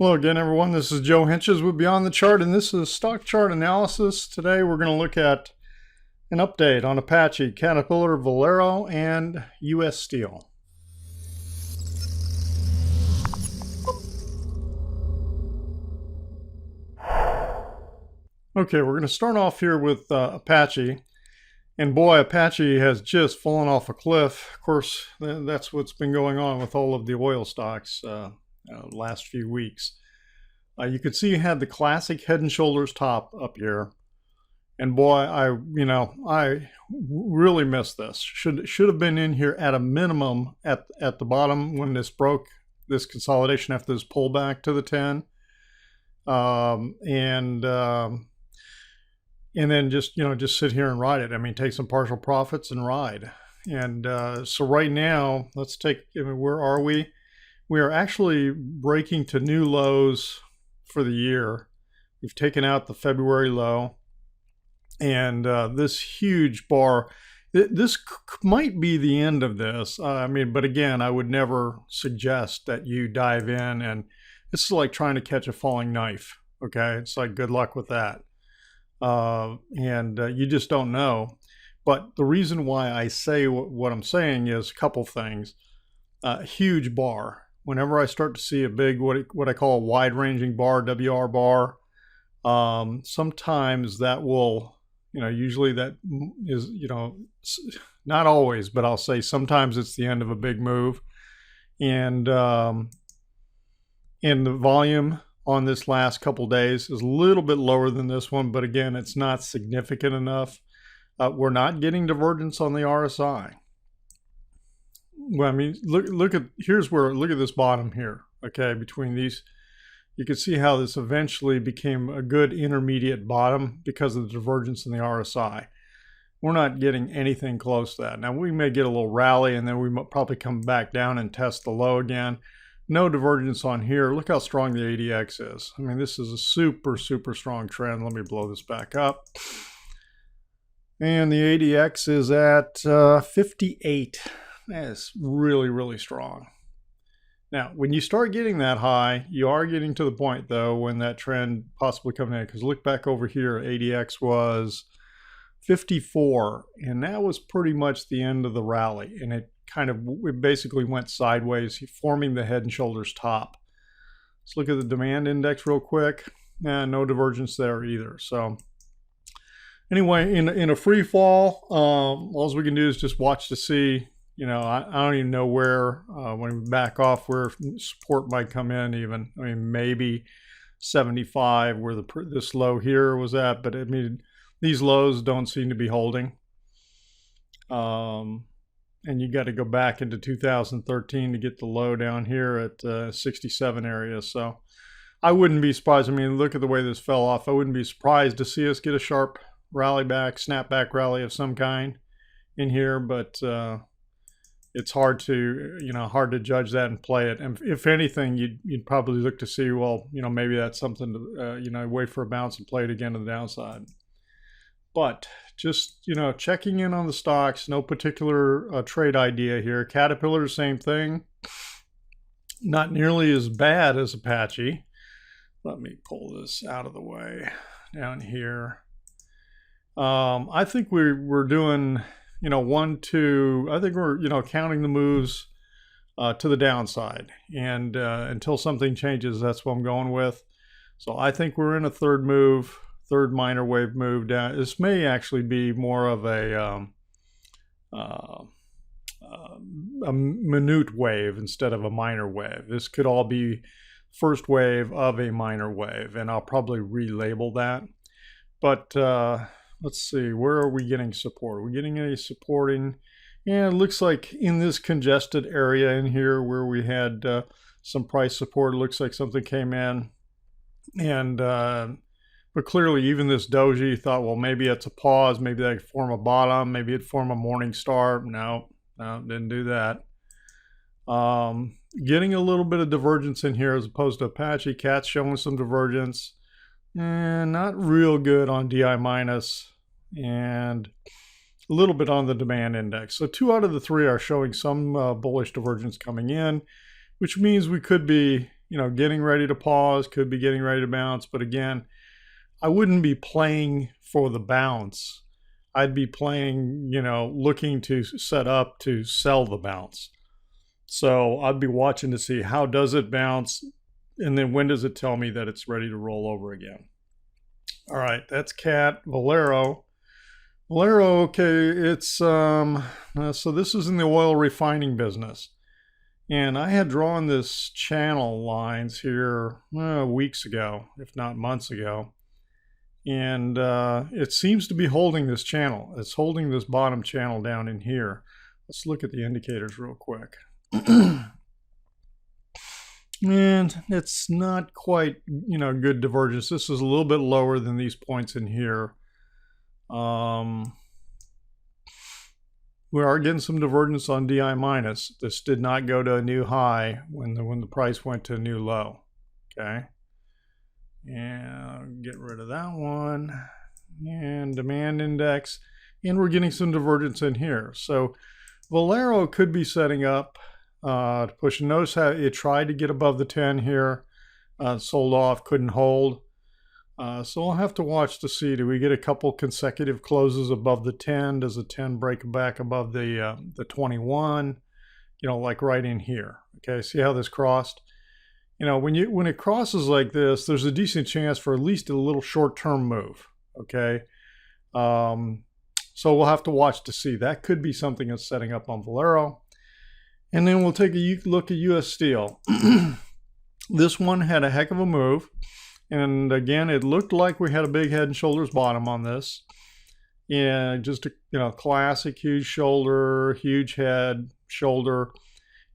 Hello again, everyone. This is Joe Henches with Beyond the Chart, and this is stock chart analysis. Today we're going to look at an update on Apache, Caterpillar, Valero, and U.S. Steel. Okay, we're going to start off here with Apache. And boy, Apache has just fallen off a cliff. Of course, that's what's been going on with all of the oil stocks last few weeks. You could see you had the classic head and shoulders top up here. And boy, I really missed this. Should have been in here at a minimum at the bottom when this broke, this consolidation after this pullback to the 10. And then just sit here and ride it. I mean, take some partial profits and ride. And so right now, let's take, where are we? We are actually breaking to new lows for the year. We've taken out the February low. And this huge bar, this might be the end of this. But again, I would never suggest that you dive in, and it's like trying to catch a falling knife. Okay, it's like good luck with that. You just don't know. But the reason why I say what I'm saying is a couple things. Huge bar. Whenever I start to see a big, what I call a wide-ranging bar, WR bar, sometimes that will, usually that is, not always, but I'll say sometimes it's the end of a big move. And the volume on this last couple days is a little bit lower than this one, but again, it's not significant enough. We're not getting divergence on the RSI. Well, I mean, look at this bottom here. Okay, between these, you can see how this eventually became a good intermediate bottom because of the divergence in the RSI. We're not getting anything close to that. Now we may get a little rally, and then we might probably come back down and test the low again. No divergence on here. Look how strong the ADX is. I mean, this is a super, super strong trend. Let me blow this back up. And the ADX is at 58. That's really, really strong. Now, when you start getting that high, you are getting to the point, though, when that trend possibly comes in. Because look back over here, ADX was 54, and that was pretty much the end of the rally. And it basically went sideways, forming the head and shoulders top. Let's look at the demand index real quick. No divergence there either. So anyway, in a free fall, all we can do is just watch to see. I don't even know where, when we back off, where support might come in even. I mean, maybe 75, where this low here was at. But I mean, these lows don't seem to be holding. And you got to go back into 2013 to get the low down here at 67 area. So I wouldn't be surprised. I mean, look at the way this fell off. I wouldn't be surprised to see us get a sharp rally back, snapback rally of some kind in here. But it's hard to judge that and play it. And if anything, you'd probably look to see, well, maybe that's something to, wait for a bounce and play it again to the downside. But just, checking in on the stocks, no particular trade idea here. Caterpillar, same thing. Not nearly as bad as Apache. Let me pull this out of the way down here. I think we're doing, 1, 2, I think we're, counting the moves to the downside. And until something changes, that's what I'm going with. So I think we're in a third minor wave move down. This may actually be more of a minute wave instead of a minor wave. This could all be first wave of a minor wave, and I'll probably relabel that. But let's see, where are we getting support? Are we getting any supporting? Yeah, it looks like in this congested area in here where we had some price support, it looks like something came in. And but clearly, even this doji thought, well, maybe it's a pause, maybe they form a bottom, maybe it form a morning star. No, didn't do that. Getting a little bit of divergence in here as opposed to Apache. CAT's showing some divergence. Not real good on DI minus, and a little bit on the demand index. So 2 out of the 3 are showing some bullish divergence coming in, which means we could be, getting ready to pause, could be getting ready to bounce. But again, I wouldn't be playing for the bounce. I'd be playing, looking to set up to sell the bounce. So I'd be watching to see how does it bounce, and then when does it tell me that it's ready to roll over again. All right, that's CAT Valero. Valero, okay, it's so this is in the oil refining business. And I had drawn this channel lines here weeks ago, if not months ago. And it seems to be holding this channel. It's holding this bottom channel down in here. Let's look at the indicators real quick. And it's not quite, good divergence. This is a little bit lower than these points in here. We are getting some divergence on DI minus. This did not go to a new high when the price went to a new low. Okay. And get rid of that one. And demand index. And we're getting some divergence in here. So Valero could be setting up to push. Notice how it tried to get above the 10 here. Sold off, couldn't hold. So we'll have to watch to see, do we get a couple consecutive closes above the 10? Does the 10 break back above the 21? Like right in here. Okay, see how this crossed? When it crosses like this, there's a decent chance for at least a little short-term move. Okay, so we'll have to watch to see. That could be something that's setting up on Valero. And then we'll take a look at U.S. Steel. This one had a heck of a move. And again, it looked like we had a big head and shoulders bottom on this. Yeah, just a classic huge shoulder, huge head, shoulder.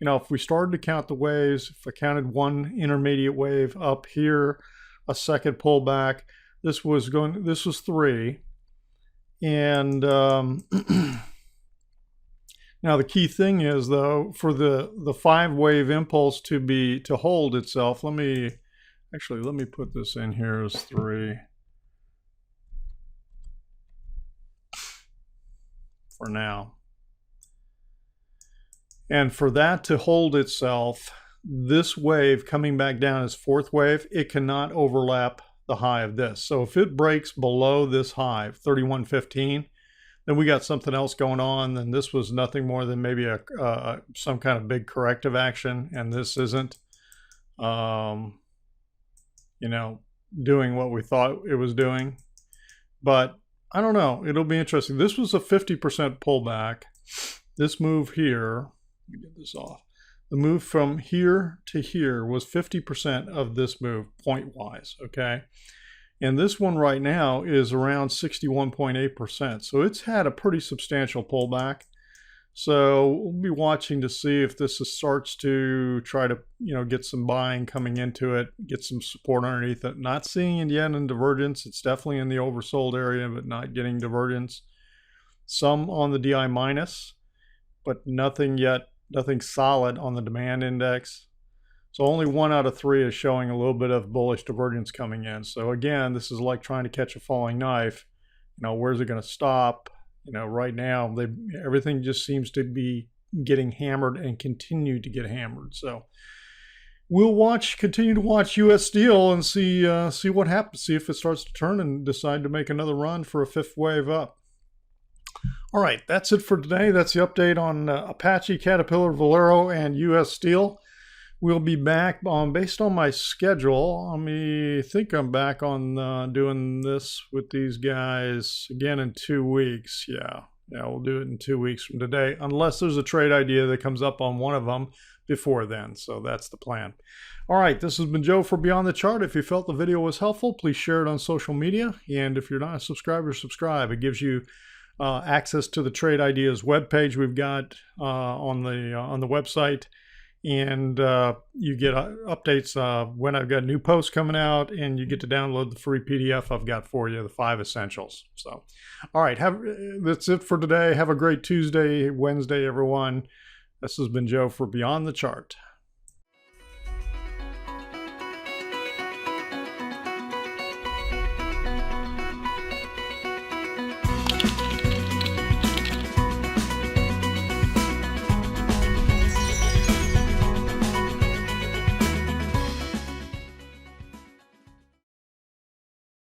If we started to count the waves, if I counted one intermediate wave up here, a second pullback, this was 3. And now the key thing is, though, for the 5-wave impulse to hold itself, let me put this in here as 3 for now. And for that to hold itself, this wave coming back down as 4th wave, it cannot overlap the high of this. So if it breaks below this high, 31.15, then we got something else going on. Then this was nothing more than maybe some kind of big corrective action, and this isn't, doing what we thought it was doing. But I don't know. It'll be interesting. This was a 50% pullback. This move here, let me get this off. The move from here to here was 50% of this move, point-wise, okay? And this one right now is around 61.8%. So it's had a pretty substantial pullback. So we'll be watching to see if this starts to try to, get some buying coming into it, get some support underneath it. Not seeing it yet in divergence. It's definitely in the oversold area, but not getting divergence. Some on the DI minus, but nothing yet, nothing solid on the demand index. So only 1 out of 3 is showing a little bit of bullish divergence coming in. So again, this is like trying to catch a falling knife. Where's it going to stop? Right now, everything just seems to be getting hammered and continue to get hammered. So we'll continue to watch U.S. Steel and see what happens. See if it starts to turn and decide to make another run for a 5th wave up. All right, that's it for today. That's the update on Apache, Caterpillar, Valero, and U.S. Steel. We'll be back based on my schedule. I think I'm back on doing this with these guys again in 2 weeks. Yeah, we'll do it in 2 weeks from today, unless there's a trade idea that comes up on one of them before then. So that's the plan. All right, this has been Joe for Beyond the Chart. If you felt the video was helpful, please share it on social media. And if you're not a subscriber, subscribe. It gives you access to the Trade Ideas webpage we've got on the website. And you get updates when I've got new posts coming out, and you get to download the free PDF I've got for you, the 5 essentials. So, all right, that's it for today. Have a great Tuesday, Wednesday, everyone. This has been Joe for Beyond the Chart.